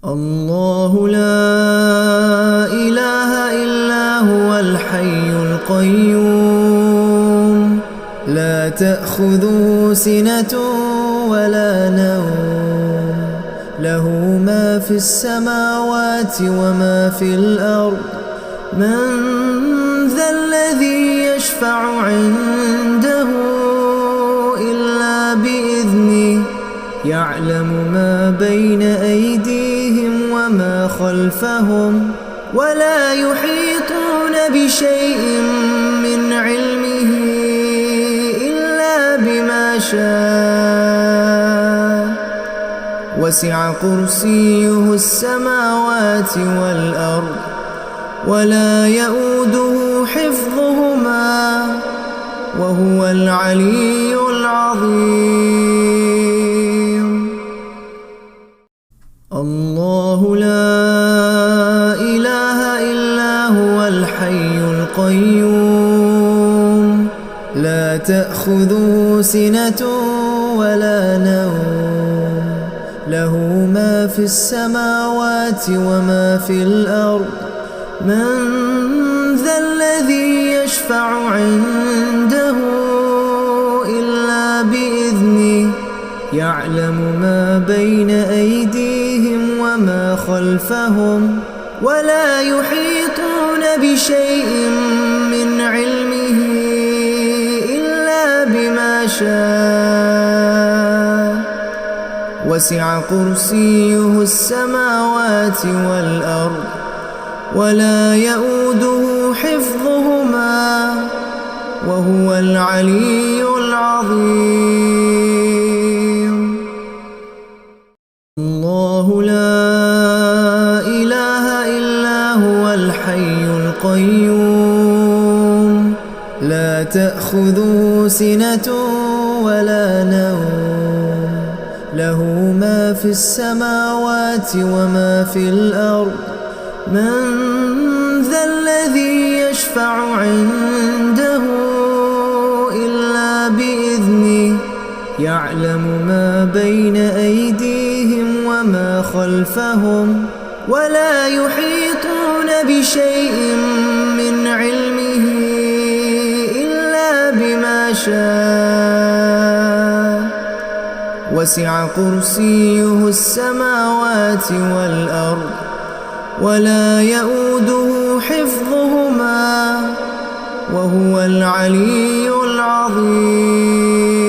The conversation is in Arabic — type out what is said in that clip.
الله لا إله إلا هو الحي القيوم لا تأخذه سنة ولا نوم له ما في السماوات وما في الأرض من ذا الذي يشفع عنده إلا بإذنه يعلم ما بين أيديهم وما خلفهم ولا يحيطون بشيء من علمه إلا بما شاء وسع كرسيه السماوات والأرض ولا يؤوده حفظهما وهو العلي العظيم. الله لا إله إلا هو الحي القيوم لا تأخذه سنة ولا نوم له ما في السماوات وما في الأرض من ذا الذي يشفع عنده إلا بإذنه يعلم ما بين أيديهم وما خلفهم ولا يحيطون بشيء من علمه إلا بما شاء وسع كرسيه السماوات والأرض ولا يؤوده حفظهما وهو العلي العظيم. الله لا إله إلا هو الحي القيوم لا تأخذه سنة ولا نوم له ما في السماوات وما في الأرض من ذا الذي يشفع عنده إلا بإذنه يعلم ما بين أيديهم وما خلفهم ولا يحيطون بشيء من علمه إلا بما شاء وسع كرسيه السماوات والأرض ولا يؤوده حفظهما وهو العلي العظيم.